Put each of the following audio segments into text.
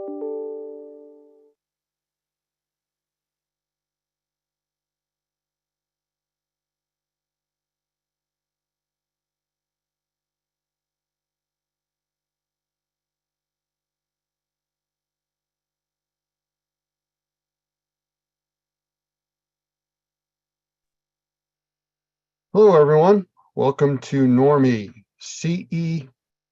Hello, everyone. Welcome to Normie CE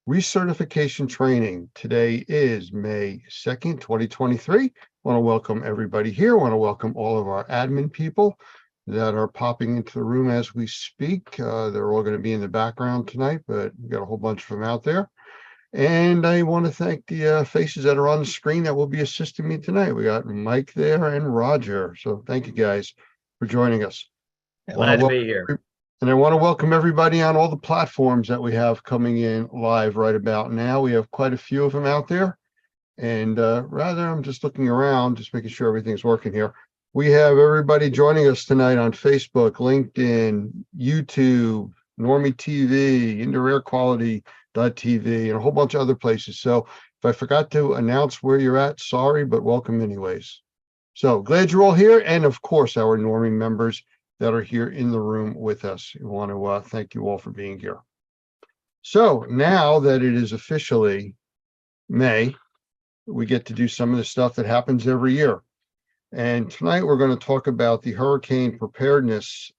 Recertification Training. Today is May 2nd, 2023. I want to welcome everybody here. I want to welcome all of our admin people that are popping into the room as we speak. They're all going to be in the background tonight, but we've got a whole bunch of them out there. And I want to thank the faces that are on the screen that will be assisting me tonight. We got Mike there and Roger. So thank you guys for joining us. Glad to be here. And I want to welcome everybody on all the platforms that we have coming in live right about now. We have quite a few of them out there. And I'm just looking around, just making sure everything's working here. We have everybody joining us tonight on Facebook, LinkedIn, YouTube, Normie TV, Indoor Air Quality.tv, and a whole bunch of other places. So if I forgot to announce where you're at, sorry, but welcome anyways. So glad you're all here. And of course, our Normie members that are here in the room with us. We want to thank you all for being here. So now that it is officially May, we get to do some of the stuff that happens every year. And tonight we're going to talk about the hurricane preparedness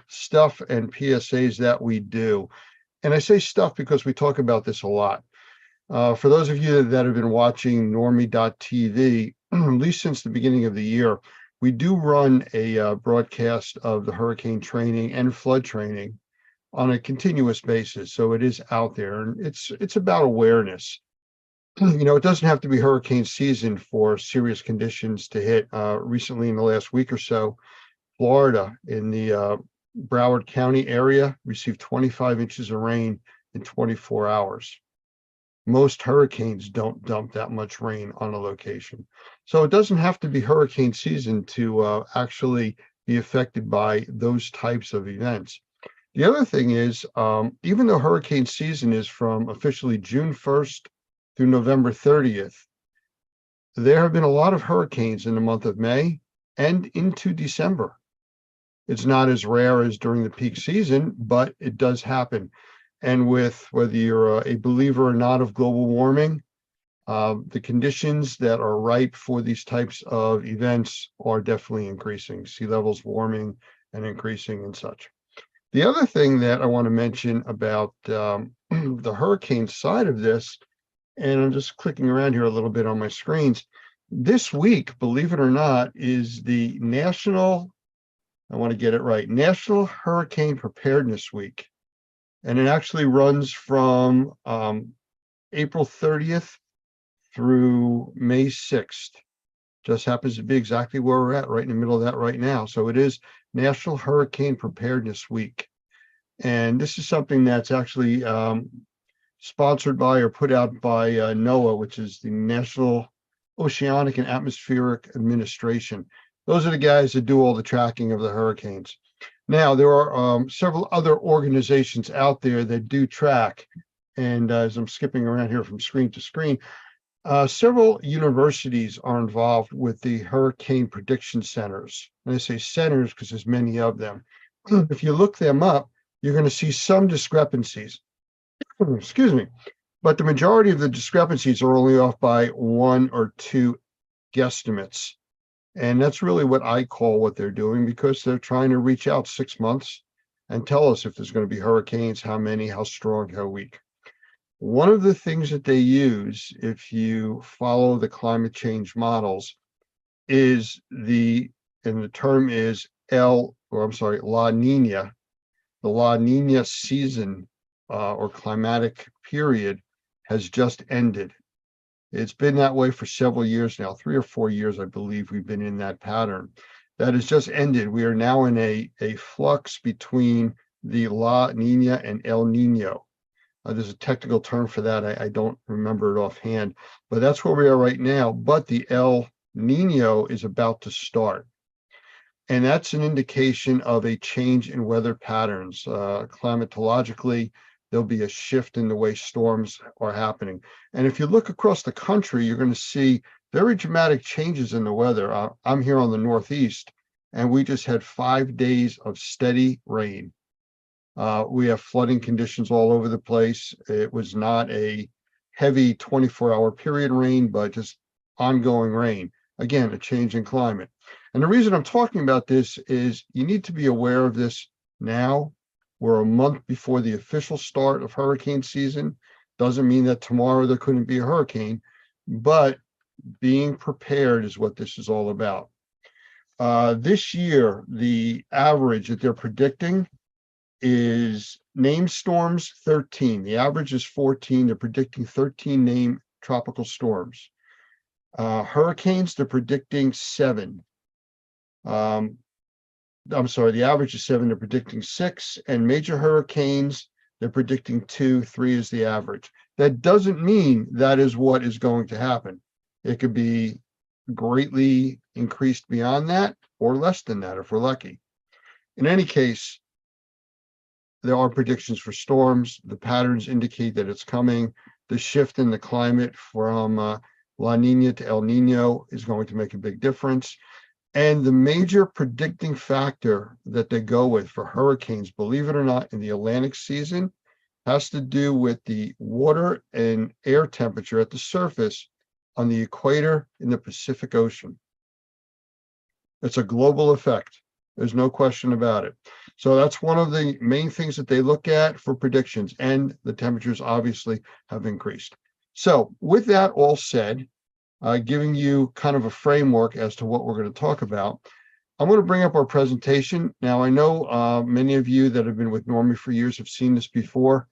stuff and PSAs that we do. And I say stuff because we talk about this a lot. For those of you that have been watching Normie.tv, at least since the beginning of the year, we do run a broadcast of the hurricane training and flood training on a continuous basis. So it is out there, and it's about awareness. You know, it doesn't have to be hurricane season for serious conditions to hit. Recently, in the last week or so, Florida in the Broward County area received 25 inches of rain in 24 hours. Most hurricanes don't dump that much rain on a location. So it doesn't have to be hurricane season to actually be affected by those types of events. The other thing is, even though hurricane season is from officially June 1st through November 30th, there have been a lot of hurricanes in the month of May and into December. It's not as rare as during the peak season, but it does happen. And with whether you're a believer or not of global warming, the conditions that are ripe for these types of events are definitely increasing. Sea levels warming and increasing and such. The other thing that I want to mention about the hurricane side of this, and I'm just clicking around here a little bit on my screens. This week, believe it or not, is the National Hurricane Preparedness Week. And it actually runs from April 30th through May 6th. Just happens to be exactly where we're at, right in the middle of that right now. So it is National Hurricane Preparedness Week. And this is something that's actually sponsored by or put out by NOAA, which is the National Oceanic and Atmospheric Administration. Those are the guys that do all the tracking of the hurricanes. Now, there are several other organizations out there that do track. And as I'm skipping around here from screen to screen, several universities are involved with the hurricane prediction centers. And I say centers because there's many of them. If you look them up, you're going to see some discrepancies. Excuse me. But the majority of the discrepancies are only off by 1 or 2 guesstimates. And that's really what I call what they're doing, because they're trying to reach out 6 months and tell us if there's going to be hurricanes, how many, how strong, how weak. One of the things that they use, if you follow the climate change models, is the term is La Nina. The La Nina season or climatic period has just ended. It's been that way for several years now, 3 or 4 years, I believe we've been in that pattern. That has just ended. We are now in a flux between the La Nina and El Nino. There's a technical term for that. I don't remember it offhand, but that's where we are right now. But the El Nino is about to start. And that's an indication of a change in weather patterns. Climatologically, there'll be a shift in the way storms are happening. And if you look across the country, you're going to see very dramatic changes in the weather. I'm here on the Northeast, and we just had 5 days of steady rain. We have flooding conditions all over the place. It was not a heavy 24-hour period rain, but just ongoing rain. Again, a change in climate. And the reason I'm talking about this is you need to be aware of this now. We're a month before the official start of hurricane season. Doesn't mean that tomorrow there couldn't be a hurricane, but being prepared is what this is all about. This year, the average that they're predicting is named storms 13. The average is 14. They're predicting 13 named tropical storms. Hurricanes, they're predicting 7. I'm sorry, the average is 7. They're predicting 6. And major hurricanes, they're predicting 2. 3 is the average. That doesn't mean that is what is going to happen. It could be greatly increased beyond that or less than that if we're lucky. In any case, there are predictions for storms. The patterns indicate that it's coming. The shift in the climate from La Nina to El Nino is going to make a big difference. And the major predicting factor that they go with for hurricanes, believe it or not, in the Atlantic season, has to do with the water and air temperature at the surface on the equator in the Pacific Ocean. It's a global effect. There's no question about it. So that's one of the main things that they look at for predictions, and the temperatures obviously have increased. So with that all said, giving you kind of a framework as to what we're going to talk about, I'm going to bring up our presentation. Now, I know many of you that have been with Normie for years have seen this before.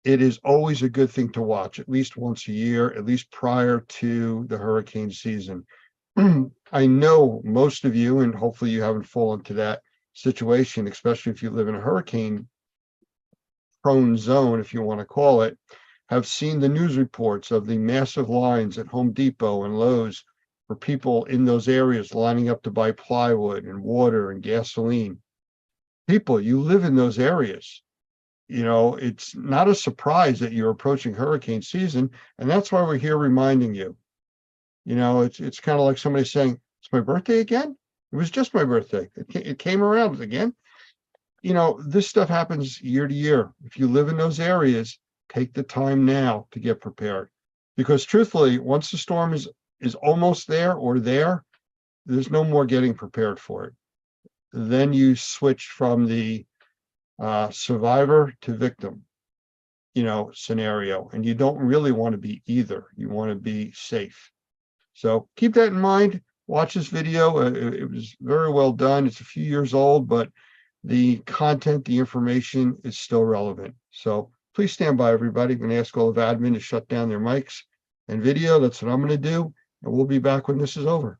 It is always a good thing to watch at least once a year, at least prior to the hurricane season. I know most of you, and hopefully you haven't fallen to that situation, especially if you live in a hurricane prone zone, if you want to call it, have seen the news reports of the massive lines at Home Depot and Lowe's for people in those areas lining up to buy plywood and water and gasoline. People, you live in those areas. You know, it's not a surprise that you're approaching hurricane season, and that's why we're here reminding you. You know, it's kind of like somebody saying, it's my birthday again? It was just my birthday. It came around again. You know, this stuff happens year to year. If you live in those areas, take the time now to get prepared. Because truthfully, once the storm is almost there or there's no more getting prepared for it. Then you switch from the survivor to victim, you know, scenario. And you don't really want to be either. You want to be safe. So keep that in mind. Watch this video. It was very well done. It's a few years old, but the content, the information is still relevant. So please stand by, everybody. I'm going to ask all of admin to shut down their mics and video. That's what I'm going to do. And we'll be back when this is over.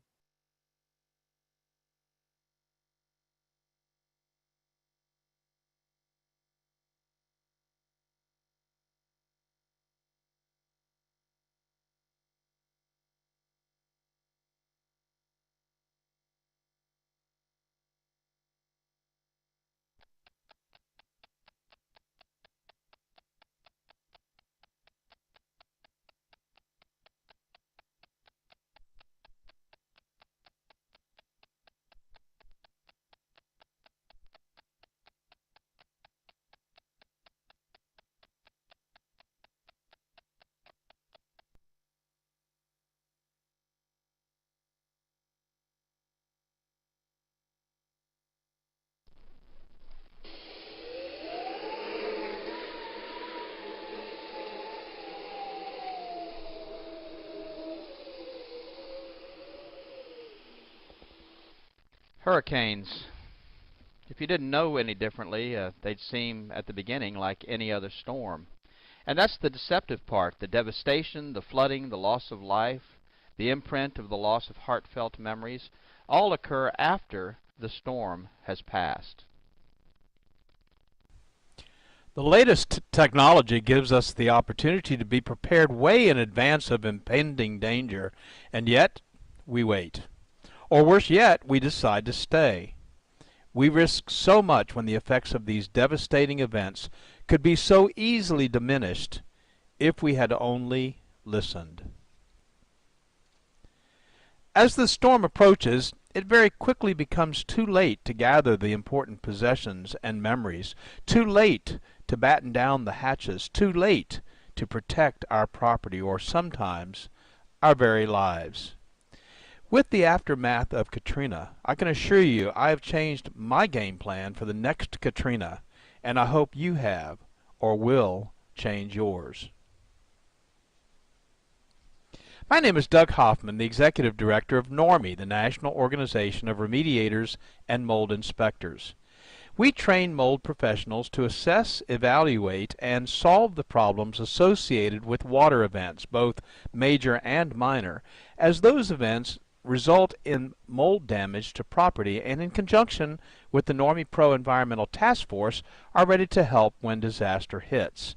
Hurricanes. If you didn't know any differently, they'd seem at the beginning like any other storm. And that's the deceptive part, the devastation, the flooding, the loss of life, the imprint of the loss of heartfelt memories, all occur after the storm has passed. The latest technology gives us the opportunity to be prepared way in advance of impending danger, and yet we wait. Or worse yet, we decide to stay. We risk so much when the effects of these devastating events could be so easily diminished if we had only listened. As the storm approaches, it very quickly becomes too late to gather the important possessions and memories, too late to batten down the hatches, too late to protect our property or sometimes our very lives. With the aftermath of Katrina, I can assure you I have changed my game plan for the next Katrina, and I hope you have or will change yours. My name is Doug Hoffman, the Executive Director of NORMI, the National Organization of Remediators and Mold Inspectors. We train mold professionals to assess, evaluate, and solve the problems associated with water events, both major and minor, as those events result in mold damage to property, and in conjunction with the NORMI Pro Environmental Task Force are ready to help when disaster hits.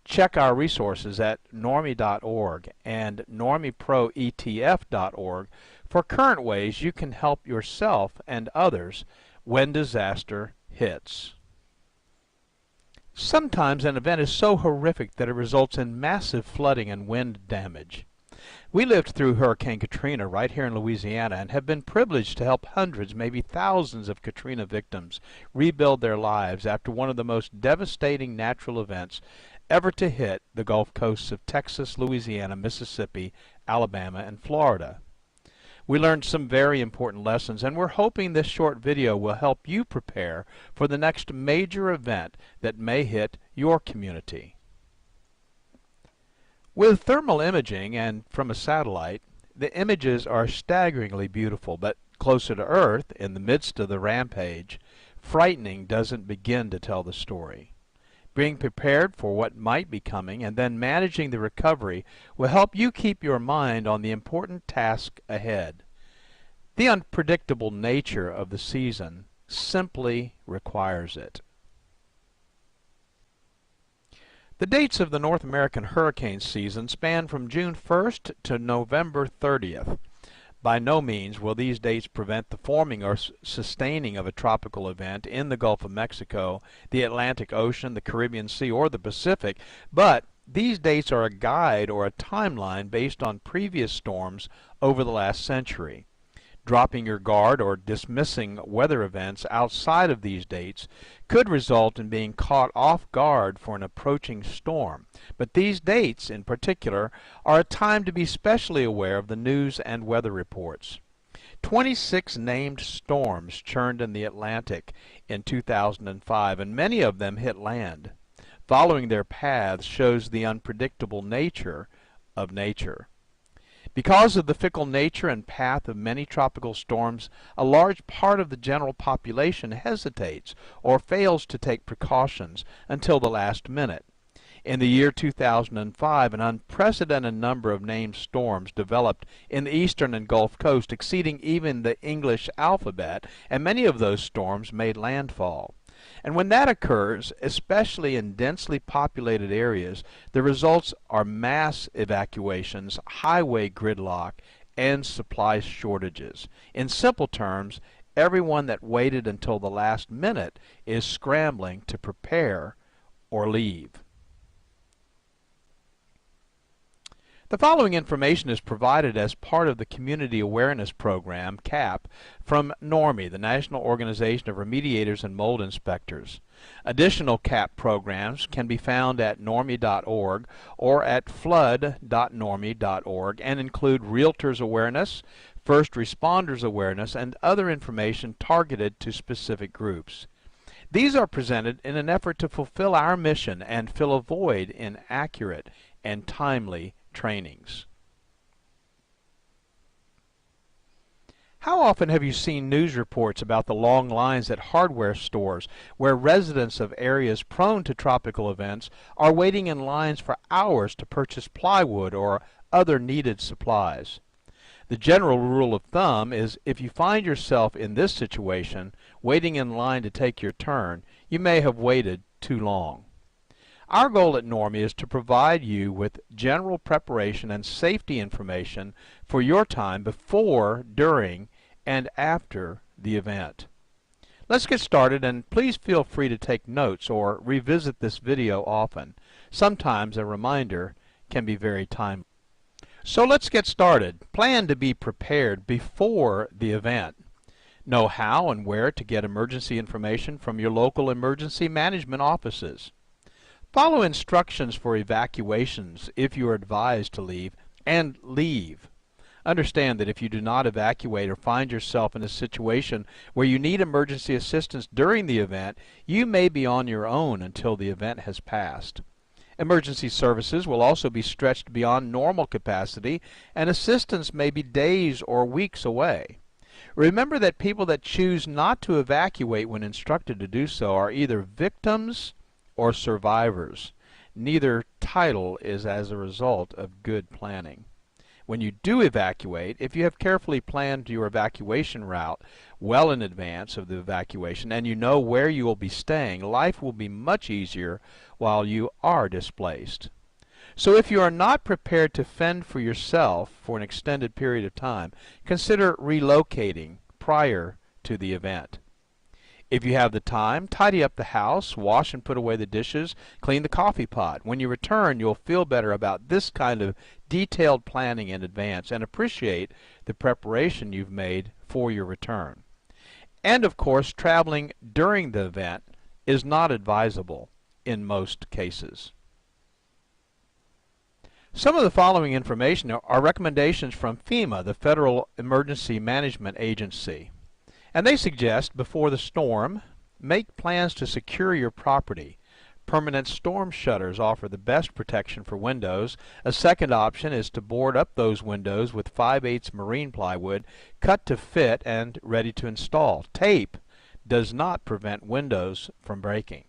Check our resources at normi.org and normiproetf.org for current ways you can help yourself and others when disaster hits. Sometimes an event is so horrific that it results in massive flooding and wind damage. We lived through Hurricane Katrina right here in Louisiana and have been privileged to help hundreds, maybe thousands of Katrina victims rebuild their lives after one of the most devastating natural events ever to hit the Gulf coasts of Texas, Louisiana, Mississippi, Alabama, and Florida. We learned some very important lessons, and we're hoping this short video will help you prepare for the next major event that may hit your community. With thermal imaging and from a satellite, the images are staggeringly beautiful, but closer to Earth, in the midst of the rampage, frightening doesn't begin to tell the story. Being prepared for what might be coming and then managing the recovery will help you keep your mind on the important task ahead. The unpredictable nature of the season simply requires it. The dates of the North American hurricane season span from June 1st to November 30th. By no means will these dates prevent the forming or sustaining of a tropical event in the Gulf of Mexico, the Atlantic Ocean, the Caribbean Sea, or the Pacific, but these dates are a guide or a timeline based on previous storms over the last century. Dropping your guard or dismissing weather events outside of these dates could result in being caught off guard for an approaching storm. But these dates, in particular, are a time to be specially aware of the news and weather reports. 26 named storms churned in the Atlantic in 2005, and many of them hit land. Following their paths shows the unpredictable nature of nature. Because of the fickle nature and path of many tropical storms, a large part of the general population hesitates or fails to take precautions until the last minute. In the year 2005, an unprecedented number of named storms developed in the eastern and Gulf Coast, exceeding even the English alphabet, and many of those storms made landfall. And when that occurs, especially in densely populated areas, the results are mass evacuations, highway gridlock, and supply shortages. In simple terms, everyone that waited until the last minute is scrambling to prepare or leave. The following information is provided as part of the Community Awareness Program, CAP, from NORMI, the National Organization of Remediators and Mold Inspectors. Additional CAP programs can be found at normi.org or at flood.normi.org and include realtors awareness, first responders awareness, and other information targeted to specific groups. These are presented in an effort to fulfill our mission and fill a void in accurate and timely trainings. How often have you seen news reports about the long lines at hardware stores where residents of areas prone to tropical events are waiting in lines for hours to purchase plywood or other needed supplies? The general rule of thumb is if you find yourself in this situation, waiting in line to take your turn, you may have waited too long. Our goal at NORMI is to provide you with general preparation and safety information for your time before, during, and after the event. Let's get started, and please feel free to take notes or revisit this video often. Sometimes a reminder can be very timely. So let's get started. Plan to be prepared before the event. Know how and where to get emergency information from your local emergency management offices. Follow instructions for evacuations if you are advised to leave, and leave. Understand that if you do not evacuate or find yourself in a situation where you need emergency assistance during the event, you may be on your own until the event has passed. Emergency services will also be stretched beyond normal capacity, and assistance may be days or weeks away. Remember that people that choose not to evacuate when instructed to do so are either victims or survivors. Neither title is as a result of good planning. When you do evacuate, if you have carefully planned your evacuation route well in advance of the evacuation and you know where you will be staying, life will be much easier while you are displaced. So if you are not prepared to fend for yourself for an extended period of time, consider relocating prior to the event. If you have the time, tidy up the house, wash and put away the dishes, clean the coffee pot. When you return, you'll feel better about this kind of detailed planning in advance and appreciate the preparation you've made for your return. And of course, traveling during the event is not advisable in most cases. Some of the following information are recommendations from FEMA, the Federal Emergency Management Agency. And they suggest, before the storm, make plans to secure your property. Permanent storm shutters offer the best protection for windows. A second option is to board up those windows with 5/8 marine plywood, cut to fit and ready to install. Tape does not prevent windows from breaking.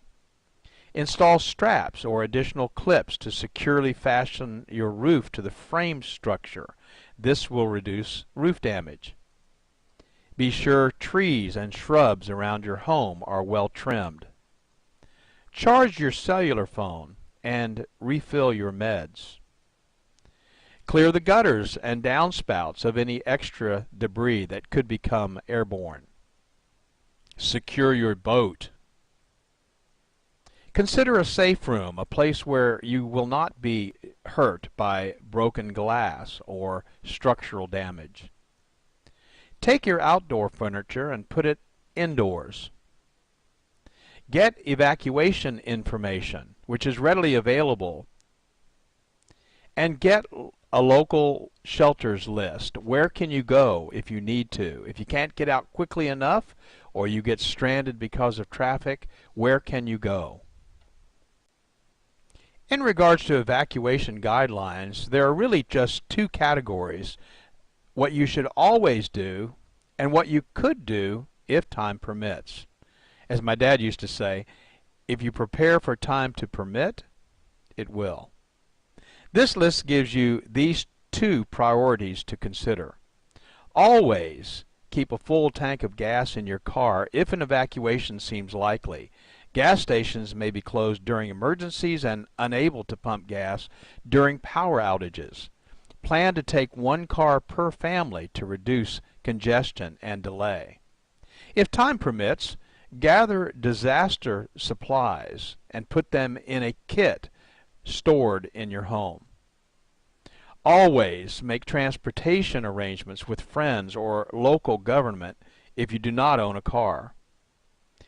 Install straps or additional clips to securely fasten your roof to the frame structure. This will reduce roof damage. Be sure trees and shrubs around your home are well trimmed. Charge your cellular phone and refill your meds. Clear the gutters and downspouts of any extra debris that could become airborne. Secure your boat. Consider a safe room, a place where you will not be hurt by broken glass or structural damage. Take your outdoor furniture and put it indoors. Get evacuation information, which is readily available, and get a local shelters list. Where can you go if you need to? If you can't get out quickly enough or you get stranded because of traffic, where can you go? In regards to evacuation guidelines, there are really just two categories: what you should always do and what you could do if time permits. As my dad used to say, if you prepare for time to permit, it will. This list gives you these two priorities to consider. Always keep a full tank of gas in your car if an evacuation seems likely. Gas stations may be closed during emergencies and unable to pump gas during power outages. Plan to take one car per family to reduce congestion and delay. If time permits, gather disaster supplies and put them in a kit stored in your home. Always make transportation arrangements with friends or local government if you do not own a car.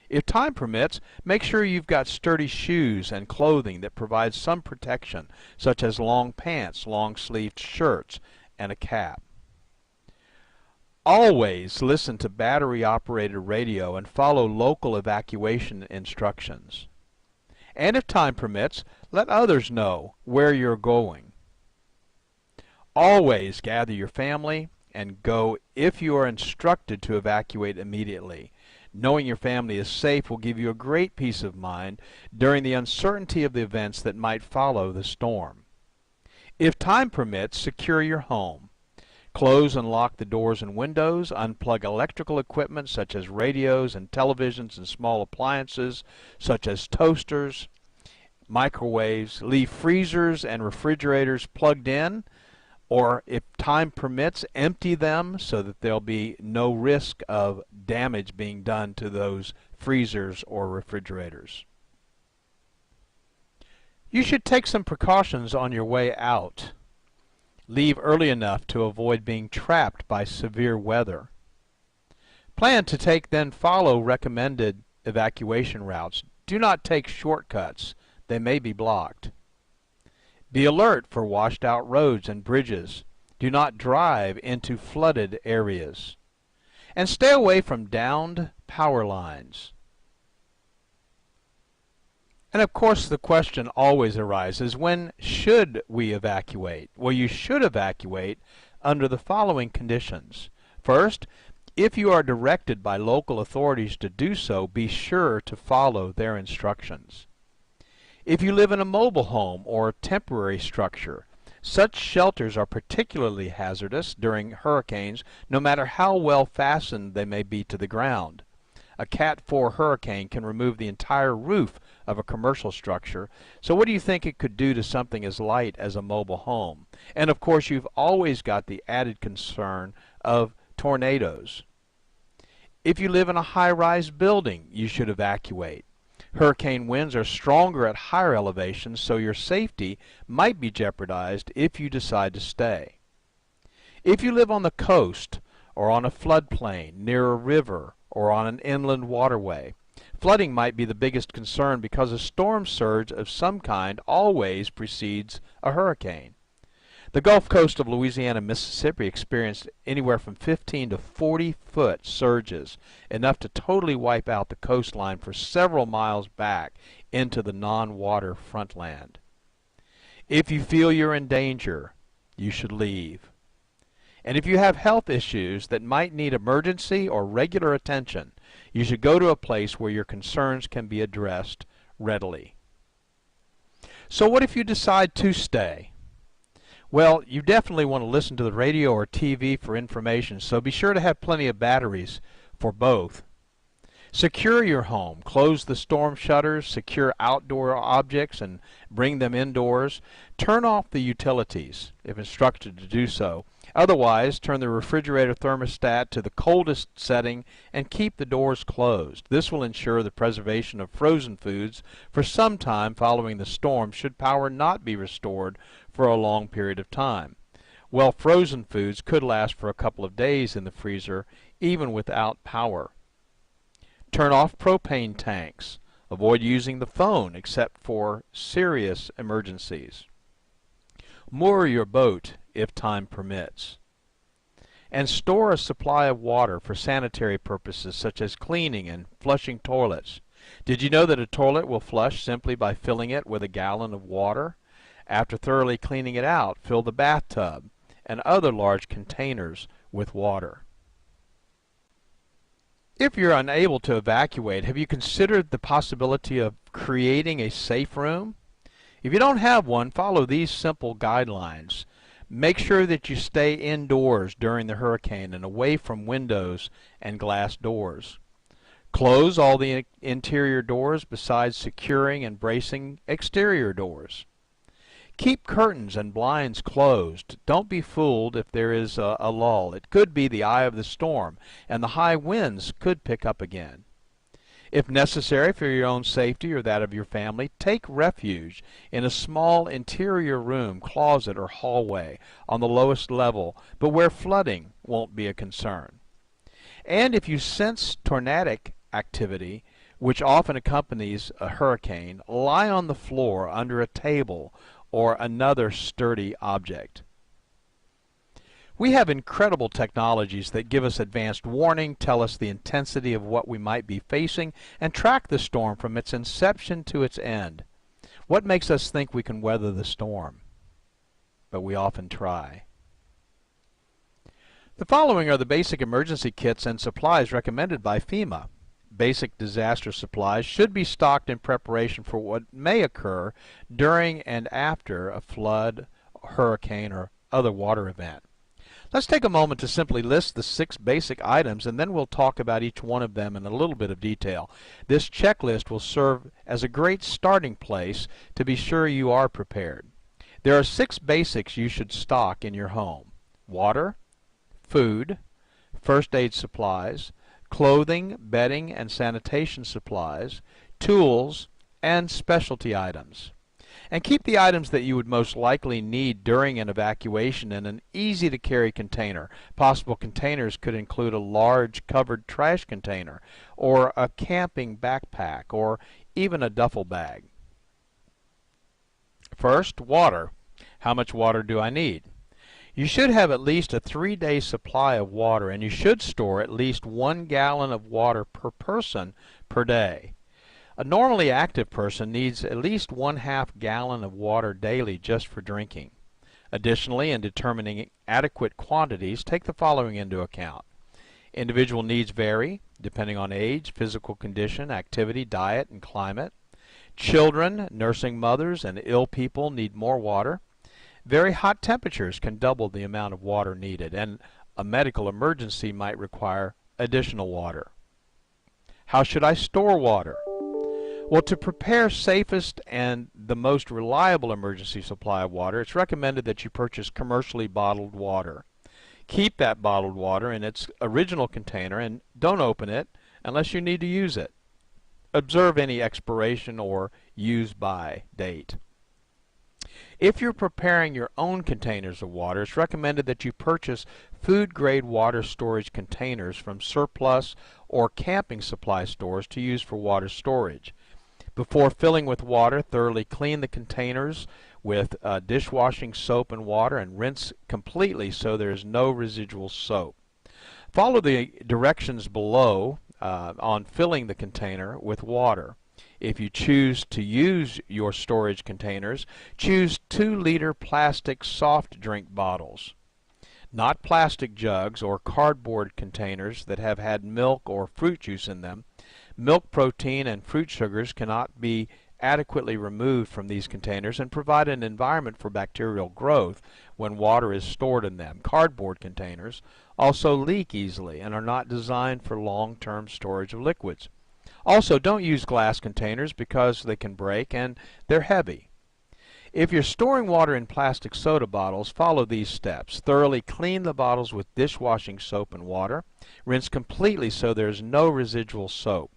If time permits, make sure you've got sturdy shoes and clothing that provide some protection, such as long pants, long-sleeved shirts, and a cap. Always listen to battery-operated radio and follow local evacuation instructions. And if time permits, let others know where you're going. Always gather your family and go if you are instructed to evacuate immediately. Knowing your family is safe will give you a great peace of mind during the uncertainty of the events that might follow the storm. If time permits, secure your home. Close and lock the doors and windows. Unplug electrical equipment such as radios and televisions and small appliances such as toasters, microwaves. Leave freezers and refrigerators plugged in or if time permits, empty them so that there'll be no risk of damage being done to those freezers or refrigerators. You should take some precautions on your way out. Leave early enough to avoid being trapped by severe weather. Plan to then follow recommended evacuation routes. Do not take shortcuts. They may be blocked. Be alert for washed out roads and bridges. Do not drive into flooded areas. And stay away from downed power lines. And of course the question always arises, when should we evacuate? Well, you should evacuate under the following conditions. First, if you are directed by local authorities to do so, be sure to follow their instructions. If you live in a mobile home or temporary structure, such shelters are particularly hazardous during hurricanes, no matter how well fastened they may be to the ground. A Cat 4 hurricane can remove the entire roof of a commercial structure, so what do you think it could do to something as light as a mobile home? And of course you've always got the added concern of tornadoes. If you live in a high-rise building, you should evacuate. Hurricane winds are stronger at higher elevations, so your safety might be jeopardized if you decide to stay. If you live on the coast or on a floodplain, near a river, or on an inland waterway, flooding might be the biggest concern because a storm surge of some kind always precedes a hurricane. The Gulf Coast of Louisiana and Mississippi experienced anywhere from 15 to 40-foot surges, enough to totally wipe out the coastline for several miles back into the non-water frontland. If you feel you're in danger, you should leave. And if you have health issues that might need emergency or regular attention, you should go to a place where your concerns can be addressed readily. So what if you decide to stay? Well, you definitely want to listen to the radio or TV for information, so be sure to have plenty of batteries for both. Secure your home. Close the storm shutters, secure outdoor objects, and bring them indoors. Turn off the utilities, if instructed to do so. Otherwise, turn the refrigerator thermostat to the coldest setting and keep the doors closed. This will ensure the preservation of frozen foods for some time following the storm should power not be restored for a long period of time. Well, frozen foods could last for a couple of days in the freezer, even without power. Turn off propane tanks. Avoid using the phone except for serious emergencies. Moor your boat if time permits. And store a supply of water for sanitary purposes such as cleaning and flushing toilets. Did you know that a toilet will flush simply by filling it with a gallon of water? After thoroughly cleaning it out, fill the bathtub and other large containers with water. If you're unable to evacuate, have you considered the possibility of creating a safe room? If you don't have one, follow these simple guidelines. Make sure that you stay indoors during the hurricane and away from windows and glass doors. Close all the interior doors besides securing and bracing exterior doors. Keep curtains and blinds closed. Don't be fooled if there is a lull. It could be the eye of the storm, and the high winds could pick up again. If necessary for your own safety or that of your family, take refuge in a small interior room, closet, or hallway on the lowest level, but where flooding won't be a concern. And if you sense tornadic activity, which often accompanies a hurricane, lie on the floor under a table or another sturdy object. We have incredible technologies that give us advanced warning, tell us the intensity of what we might be facing, and track the storm from its inception to its end. What makes us think we can weather the storm? But we often try. The following are the basic emergency kits and supplies recommended by FEMA. Basic disaster supplies should be stocked in preparation for what may occur during and after a flood, hurricane, or other water event. Let's take a moment to simply list the 6 basic items, and then we'll talk about each one of them in a little bit of detail. This checklist will serve as a great starting place to be sure you are prepared. There are 6 basics you should stock in your home: water, food, first aid supplies, clothing, bedding, and sanitation supplies, tools, and specialty items. And keep the items that you would most likely need during an evacuation in an easy-to-carry container. Possible containers could include a large covered trash container, or a camping backpack, or even a duffel bag. First, water. How much water do I need? You should have at least a 3-day supply of water, and you should store at least 1 gallon of water per person per day. A normally active person needs at least 1/2 gallon of water daily just for drinking. Additionally, in determining adequate quantities, take the following into account. Individual needs vary depending on age, physical condition, activity, diet, and climate. Children, nursing mothers, and ill people need more water. Very hot temperatures can double the amount of water needed, and a medical emergency might require additional water. How should I store water? Well, to prepare safest and the most reliable emergency supply of water, it's recommended that you purchase commercially bottled water. Keep that bottled water in its original container and don't open it unless you need to use it. Observe any expiration or use by date. If you're preparing your own containers of water, it's recommended that you purchase food-grade water storage containers from surplus or camping supply stores to use for water storage. Before filling with water, thoroughly clean the containers with dishwashing soap and water and rinse completely so there is no residual soap. Follow the directions below on filling the container with water. If you choose to use your storage containers, choose 2-liter plastic soft drink bottles. Not plastic jugs or cardboard containers that have had milk or fruit juice in them. Milk protein and fruit sugars cannot be adequately removed from these containers and provide an environment for bacterial growth when water is stored in them. Cardboard containers also leak easily and are not designed for long-term storage of liquids. Also, don't use glass containers because they can break and they're heavy. If you're storing water in plastic soda bottles, follow these steps. Thoroughly clean the bottles with dishwashing soap and water. Rinse completely so there's no residual soap.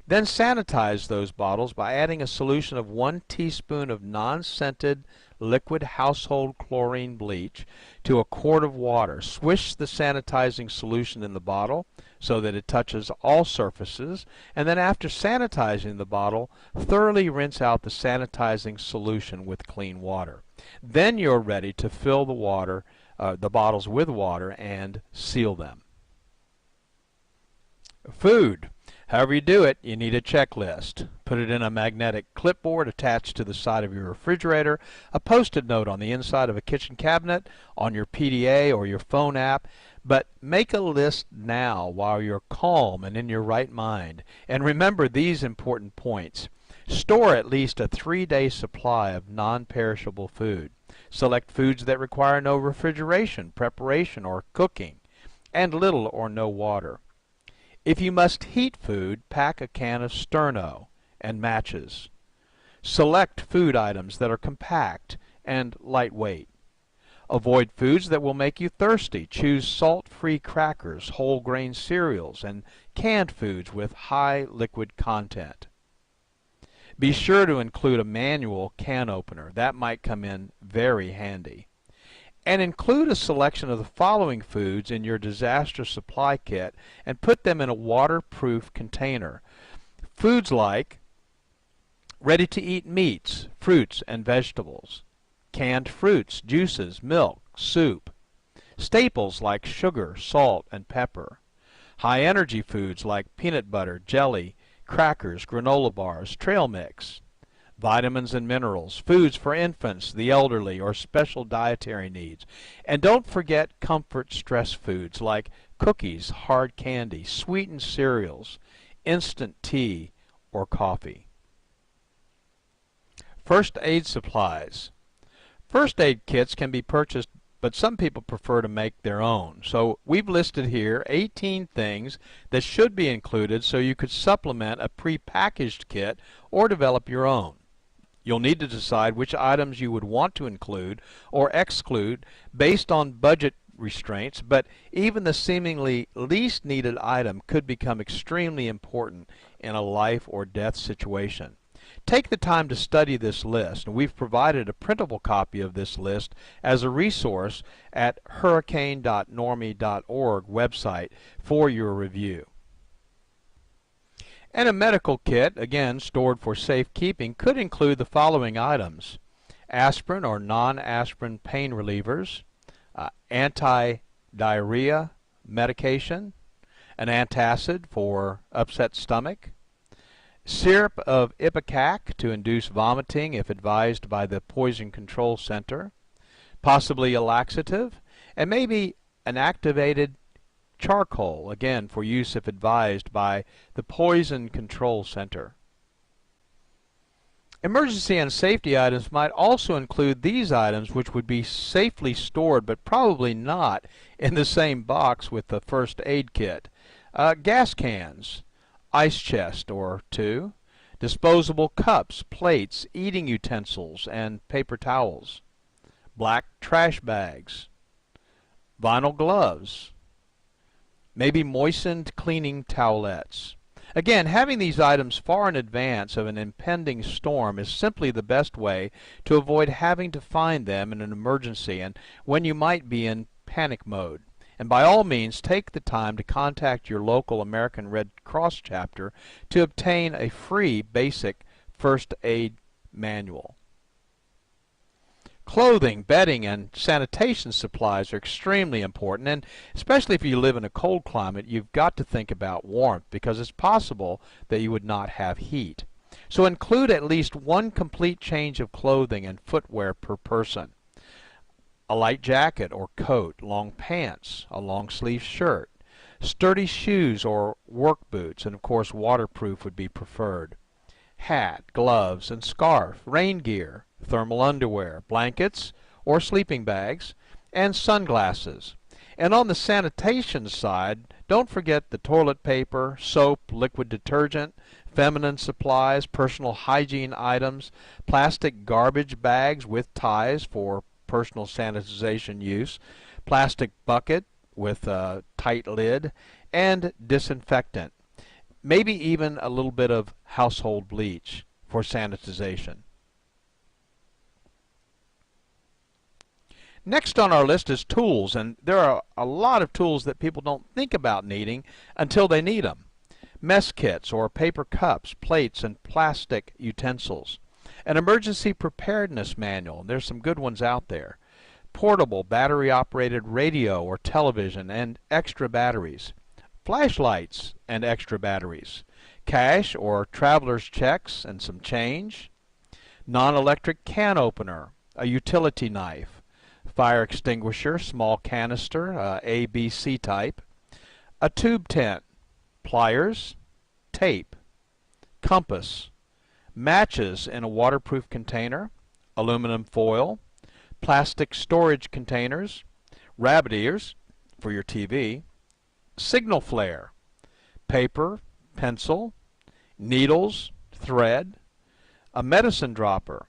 Then sanitize those bottles by adding a solution of 1 teaspoon of non-scented liquid household chlorine bleach to a quart of water. Swish the sanitizing solution in the bottle so that it touches all surfaces, and then after sanitizing the bottle, thoroughly rinse out the sanitizing solution with clean water. Then you're ready to fill the bottles with water and seal them. Food. However you do it, you need a checklist. Put it in a magnetic clipboard attached to the side of your refrigerator, a post-it note on the inside of a kitchen cabinet, on your PDA or your phone app. But make a list now while you're calm and in your right mind. And remember these important points. Store at least a 3-day supply of non-perishable food. Select foods that require no refrigeration, preparation, or cooking, and little or no water. If you must heat food, pack a can of Sterno and matches. Select food items that are compact and lightweight. Avoid foods that will make you thirsty. Choose salt-free crackers, whole grain cereals, and canned foods with high liquid content. Be sure to include a manual can opener. That might come in very handy. And include a selection of the following foods in your disaster supply kit and put them in a waterproof container. Foods like ready-to-eat meats, fruits, and vegetables, canned fruits, juices, milk, soup, staples like sugar, salt, and pepper, high-energy foods like peanut butter, jelly, crackers, granola bars, trail mix, vitamins and minerals, foods for infants, the elderly, or special dietary needs. And don't forget comfort stress foods like cookies, hard candy, sweetened cereals, instant tea, or coffee. First aid supplies. First aid kits can be purchased, but some people prefer to make their own. So we've listed here 18 things that should be included so you could supplement a pre-packaged kit or develop your own. You'll need to decide which items you would want to include or exclude based on budget restraints, but even the seemingly least needed item could become extremely important in a life or death situation. Take the time to study this list, and we've provided a printable copy of this list as a resource at hurricane.normie.org website for your review. And a medical kit, again stored for safekeeping, could include the following items: aspirin or non-aspirin pain relievers, anti-diarrhea medication, an antacid for upset stomach, syrup of ipecac to induce vomiting if advised by the Poison Control Center, possibly a laxative, and maybe an activated charcoal, again for use if advised by the Poison Control Center. Emergency and safety items might also include these items, which would be safely stored but probably not in the same box with the first aid kit. Gas cans, ice chest or two, disposable cups, plates, eating utensils, and paper towels, black trash bags, vinyl gloves, maybe moistened cleaning towelettes. Again, having these items far in advance of an impending storm is simply the best way to avoid having to find them in an emergency and when you might be in panic mode. And by all means, take the time to contact your local American Red Cross chapter to obtain a free basic first aid manual. Clothing, bedding, and sanitation supplies are extremely important, and especially if you live in a cold climate, you've got to think about warmth because it's possible that you would not have heat. So include at least one complete change of clothing and footwear per person. A light jacket or coat, long pants, a long sleeve shirt, sturdy shoes or work boots, and of course waterproof would be preferred. Hat, gloves, and scarf, rain gear, thermal underwear, blankets or sleeping bags, and sunglasses. And on the sanitation side, don't forget the toilet paper, soap, liquid detergent, feminine supplies, personal hygiene items, plastic garbage bags with ties for personal sanitization use, plastic bucket with a tight lid, and disinfectant. Maybe even a little bit of household bleach for sanitization. Next on our list is tools, and there are a lot of tools that people don't think about needing until they need them. Mess kits or paper cups, plates, and plastic utensils. An emergency preparedness manual, and there's some good ones out there. Portable battery-operated radio or television and extra batteries. Flashlights and extra batteries. Cash or traveler's checks and some change. Non-electric can opener, a utility knife. Fire extinguisher, small canister, ABC type, a tube tent, pliers, tape, compass, matches in a waterproof container, aluminum foil, plastic storage containers, rabbit ears for your TV, signal flare, paper, pencil, needles, thread, a medicine dropper,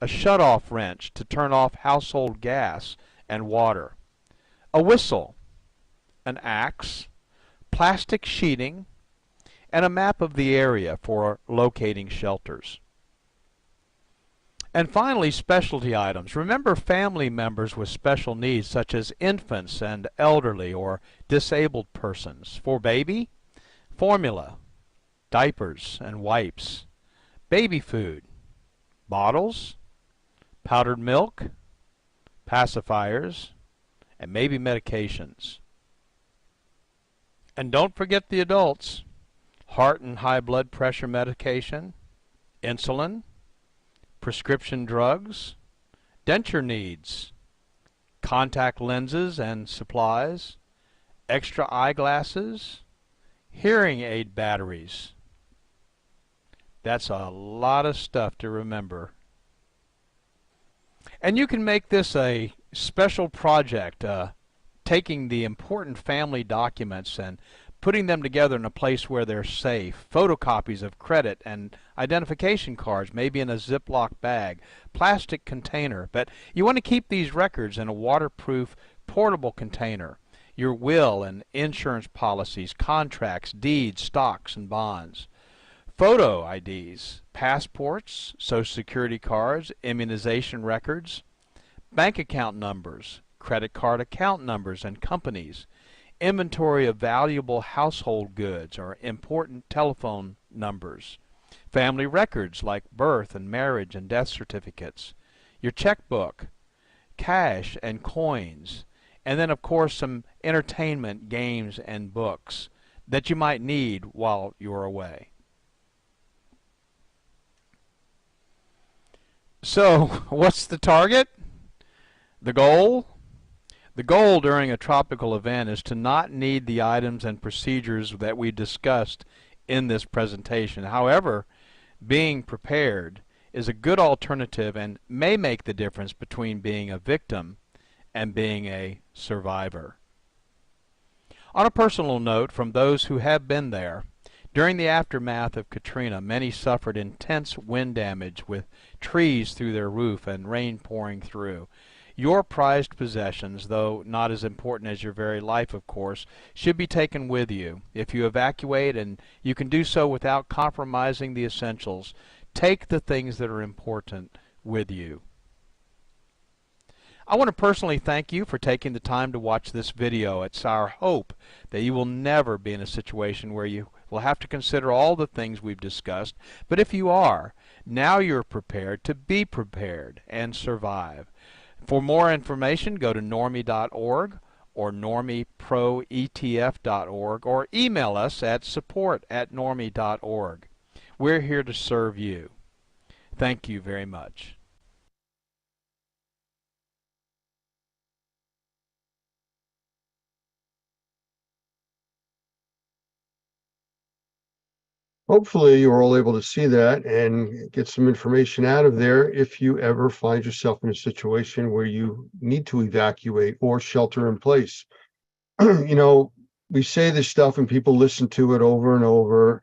a shut-off wrench to turn off household gas and water, a whistle, an axe, plastic sheeting, and a map of the area for locating shelters. And finally, specialty items. Remember family members with special needs such as infants and elderly or disabled persons. For baby, formula, diapers and wipes, baby food, bottles, powdered milk, pacifiers, and maybe medications. And don't forget the adults. Heart and high blood pressure medication, insulin, prescription drugs, denture needs, contact lenses and supplies, extra eyeglasses, hearing aid batteries. That's a lot of stuff to remember. And you can make this a special project, taking the important family documents and putting them together in a place where they're safe, photocopies of credit and identification cards, maybe in a Ziploc bag, plastic container. But you want to keep these records in a waterproof, portable container. Your will and insurance policies, contracts, deeds, stocks, and bonds. Photo IDs, passports, Social Security cards, immunization records, bank account numbers, credit card account numbers and companies, inventory of valuable household goods or important telephone numbers, family records like birth and marriage and death certificates, your checkbook, cash and coins, and then of course some entertainment, games, and books that you might need while you're away. So, what's the target? The goal? The goal during a tropical event is to not need the items and procedures that we discussed in this presentation. However, being prepared is a good alternative and may make the difference between being a victim and being a survivor. On a personal note, from those who have been there, during the aftermath of Katrina, many suffered intense wind damage with trees through their roof and rain pouring through. Your prized possessions, though not as important as your very life, of course, should be taken with you. If you evacuate, and you can do so without compromising the essentials, take the things that are important with you. I want to personally thank you for taking the time to watch this video. It's our hope that you will never be in a situation where you will have to consider all the things we've discussed. But if you are, now you're prepared to be prepared and survive. For more information, go to normie.org or normieproetf.org or email us at support@normie.org. We're here to serve you. Thank you very much. Hopefully you were all able to see that and get some information out of there if you ever find yourself in a situation where you need to evacuate or shelter in place. You know, we say this stuff and people listen to it over and over,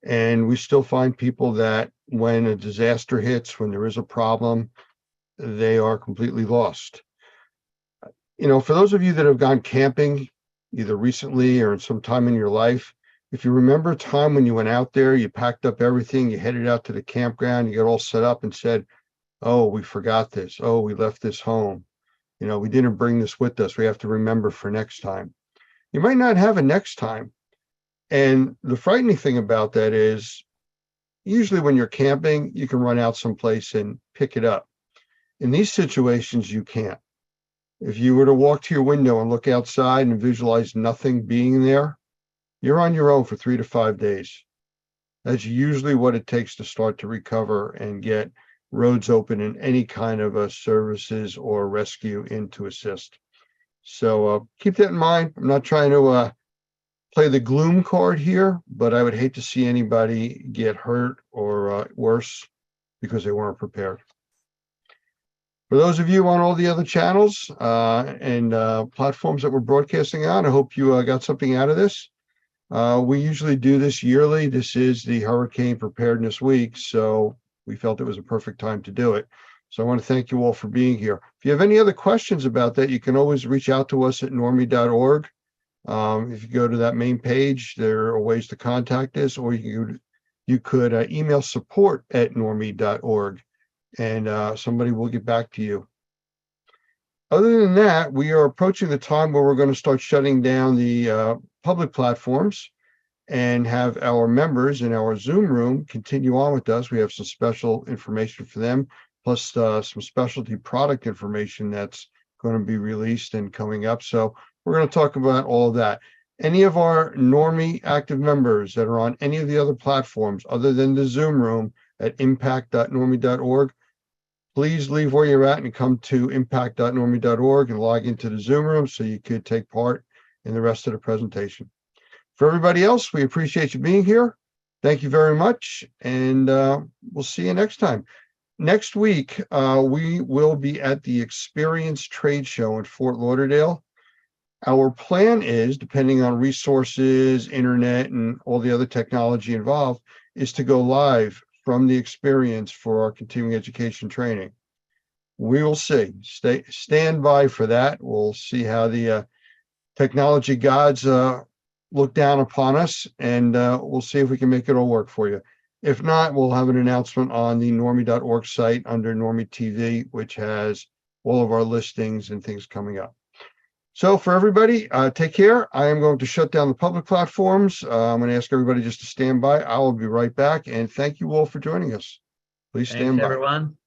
and we still find people that when a disaster hits, when there is a problem, they are completely lost. You know, for those of you that have gone camping, either recently or in some time in your life, if you remember a time when you went out there, you packed up everything, you headed out to the campground, you got all set up and said, oh, we forgot this. Oh, we left this home. You know, we didn't bring this with us. We have to remember for next time. You might not have a next time. And the frightening thing about that is usually when you're camping, you can run out someplace and pick it up. In these situations, you can't. If you were to walk to your window and look outside and visualize nothing being there, you're on your own for 3 to 5 days. That's usually what it takes to start to recover and get roads open in any kind of services or rescue in to assist. So keep that in mind. I'm not trying to play the gloom card here, but I would hate to see anybody get hurt or worse because they weren't prepared. For those of you on all the other channels and platforms that we're broadcasting on, I hope you got something out of this. We usually do this yearly. This is the Hurricane Preparedness Week, so we felt it was a perfect time to do it. So I want to thank you all for being here. If you have any other questions about that, you can always reach out to us at normie.org. If you go to that main page, there are ways to contact us, or you could email support@normie.org, and somebody will get back to you. Other than that, we are approaching the time where we're going to start shutting down the public platforms and have our members in our Zoom room continue on with us. We have some special information for them, plus some specialty product information that's going to be released and coming up. So we're going to talk about all of that. Any of our Normie active members that are on any of the other platforms other than the Zoom room at impact.normie.org, please leave where you're at and come to impact.normie.org and log into the Zoom room so you could take part in the rest of the presentation. For everybody else, we appreciate you being here. Thank you very much, and we'll see you next time. Next week, we will be at the Experience Trade Show in Fort Lauderdale. Our plan is, depending on resources, internet, and all the other technology involved, is to go live from the experience for our continuing education training. We will see. Stand by for that. We'll see how the technology gods look down upon us, and we'll see if we can make it all work for you. If not, we'll have an announcement on the normie.org site under Normie TV, which has all of our listings and things coming up. So for everybody, take care. I am going to shut down the public platforms. I'm going to ask everybody just to stand by. I will be right back. And thank you all for joining us. Please stand Thanks, by. everyone.